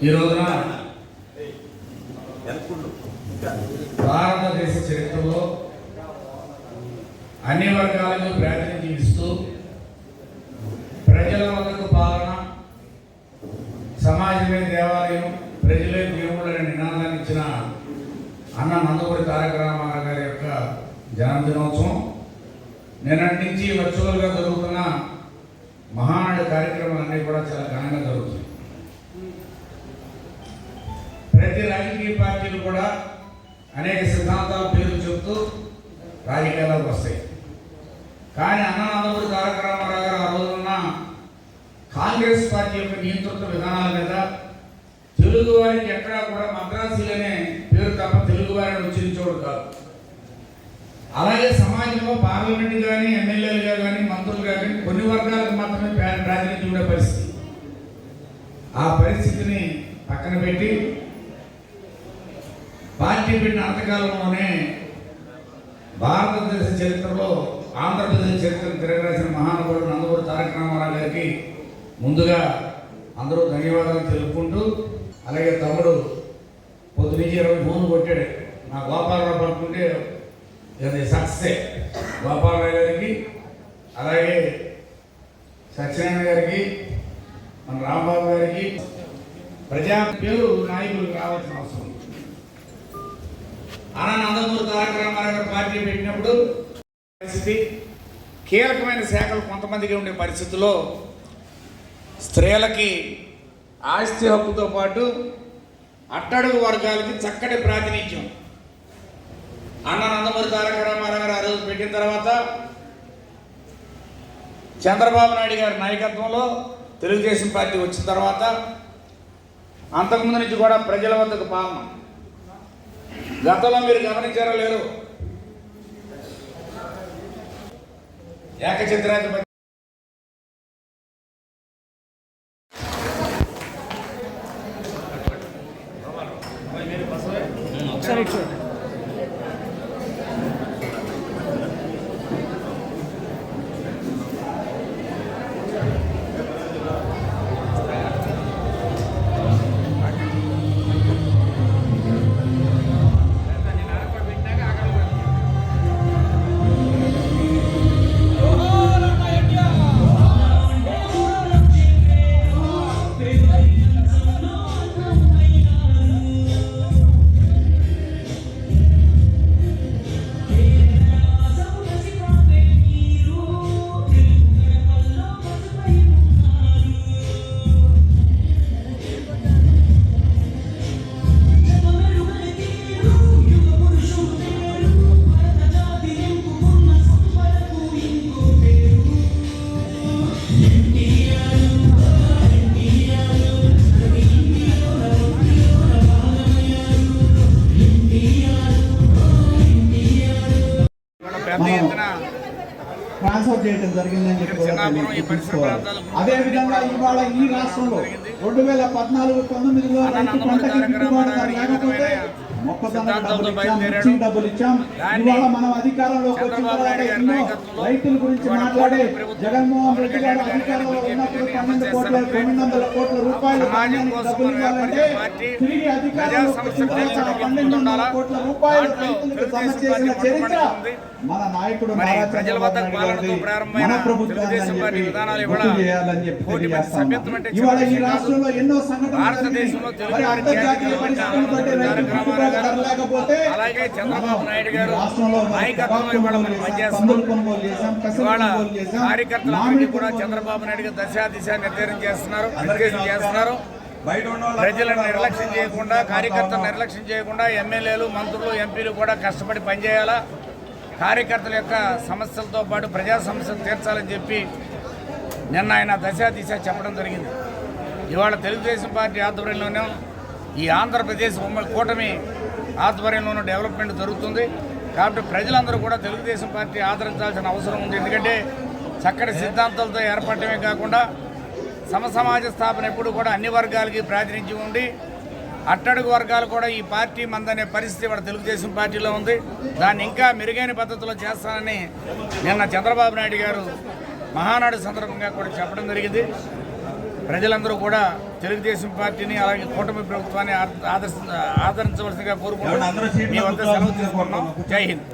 ఈ రోజున భారతదేశ చరిత్రలో అన్ని వర్గాలకు ప్రాతినిధ్యం ఇస్తూ ప్రజల వద్దకు పాలన, సమాజమే దేవాలయం, ప్రజలే దేవుడు అనే నినాదాన్ని ఇచ్చిన అన్న నందమూరి తారక రామారావు గారి యొక్క జన్మదినోత్సవం నిన్నటి నుంచి వర్చువల్గా జరుగుతున్న మహానాడు కార్యక్రమాలన్నీ కూడా చాలా ఘనంగా జరుగుతుంది. ప్రతి రాజకీయ పార్టీలు కూడా అనేక సిద్ధాంతాల పేర్లు చెబుతూ రాజకీయాలకు వస్తాయి. కానీ అన్న నందమూరి తారక రామారావు గారు ఆ రోజున్న కాంగ్రెస్ పార్టీ యొక్క నియంత్రిత విధానాల మీద తెలుగు వారికి ఎక్కడా కూడా మద్రాసీలనే పేరు తప్ప తెలుగు వారిని ఉచ్చరించేవాడు కాదు. అలాగే సమాజంలో పార్లమెంట్ కానీ, ఎమ్మెల్యేలుగా కానీ, మంత్రులుగా కానీ కొన్ని వర్గాలకు మాత్రమే ప్రాతినిధ్యం ఉండే పరిస్థితి. ఆ పరిస్థితిని పక్కన పెట్టి పార్టీ పెట్టిన అంతకాలంలోనే భారతదేశ చరిత్రలో ఆంధ్రప్రదేశ్ చరిత్రను తిరగరాసిన మహానుభావుడు నందమూరి తారక రామారావు గారికి ముందుగా అందరూ ధన్యవాదాలు తెలుపుకుంటూ, అలాగే తమ్ముడు పొద్దునుంచి 20 ఫోన్లు కొట్టాడు. నా గోపాలరావు పడుతుంటే అది సక్సెస్ గోపాలరావు గారికి, అలాగే సత్యనారాయణ గారికి, మన రాంబాబు గారికి ప్రజా పేరు నాయకులు రావాల్సిన అవసరం. అన్న నందమూరి తారక రామారావు గారు పార్టీ పెట్టినప్పుడు పరిస్థితి కీలకమైన శాఖలు కొంతమందికి ఉండే పరిస్థితుల్లో స్త్రీలకి ఆస్తి హక్కుతో పాటు అట్టడుగు వర్గాలకి చక్కటి ప్రాతినిధ్యం అన్న నందమూరి తారక రామారావు గారు ఆ రోజు పెట్టిన తర్వాత చంద్రబాబు నాయుడు గారి నాయకత్వంలో తెలుగుదేశం పార్టీ వచ్చిన తర్వాత అంతకుముందు నుంచి కూడా ప్రజల వద్దకు పాలన. గతంలో మీరు గమనించారో లేరు, ఏకఛత్రాధిపతి ట్రాన్స్ఫర్ చేయడం జరిగిందని చెప్పి తెలుసుకోవాలి. అదేవిధంగా ఇవాళ ఈ రాష్ట్రంలో 2014-19లో రైతు పంటకి గిట్టుబాటు ధర లేకపోతే మొక్కజొన్న డబ్బులు ఇచ్చాం, మిర్చి డబ్బులు ఇచ్చాం. ఇవాళ మనం అధికారంలోకి వచ్చిన తర్వాత ఎన్నో రైతుల గురించి మాట్లాడే జగన్మోహన్ రెడ్డి గారు అధికారంలో ఉన్నప్పుడు 900 కోట్ల రూపాయలు డబ్బులు ఇవ్వాలంటే తిరిగి అధికారంలోకి వచ్చిన తర్వాత 1200 కోట్ల రూపాయలు రైతులకు జమ చేసిన చరిత్ర మన నాయకుడు మన ప్రభుత్వాన్ని గుర్తు చేయాలని చెప్పి తెలియజేస్తాం. ఇవాళ ఈ రాష్ట్రంలో ఎన్నో సంఘటనలు అంతర్జాతీయ పరిస్థితులు బట్టి రైతు గిట్టుబాటు ధర లేకపోతే చంద్రబాబు నాయుడు గారు కార్యకర్తలందరికీ కూడా చంద్రబాబు నాయుడు గారు దశ నిర్ధారణ చేస్తున్నారు. ప్రజలను నిర్లక్ష్యం చేయకుండా, కార్యకర్తలు నిర్లక్ష్యం చేయకుండా ఎమ్మెల్యేలు, మంత్రులు, ఎంపీలు కూడా కష్టపడి పనిచేయాలా, కార్యకర్తల యొక్క సమస్యలతో పాటు ప్రజా సమస్యలు తీర్చాలని చెప్పి నిన్న ఆయన దశ చెప్పడం జరిగింది. ఇవాళ తెలుగుదేశం పార్టీ ఆధ్వర్యంలోనే ఈ ఆంధ్రప్రదేశ్ ఉమ్మడి కూటమి ఆధ్వర్యంలోనూ డెవలప్మెంట్ జరుగుతుంది. కాబట్టి ప్రజలందరూ కూడా తెలుగుదేశం పార్టీ ఆదరించాల్సిన అవసరం ఉంది. ఎందుకంటే చక్కటి సిద్ధాంతాలతో ఏర్పడటమే కాకుండా సమసమాజ స్థాపన ఎప్పుడు కూడా అన్ని వర్గాలకి ప్రాతినిధ్యం ఉండి అట్టడుగు వర్గాలు కూడా ఈ పార్టీ మందనే పరిస్థితి ఇవాళ తెలుగుదేశం పార్టీలో ఉంది. దాన్ని ఇంకా మెరుగైన పద్ధతిలో చేస్తానని నిన్న చంద్రబాబు నాయుడు గారు మహానాడు సందర్భంగా కూడా చెప్పడం జరిగింది. ప్రజలందరూ కూడా తెలుగుదేశం పార్టీని అలాగే కూటమి ప్రభుత్వాన్ని ఆదరించవలసిందిగా కోరుకుంటూ మీ వద్ద సెలవు తీసుకుంటున్నాం. జై హింద్.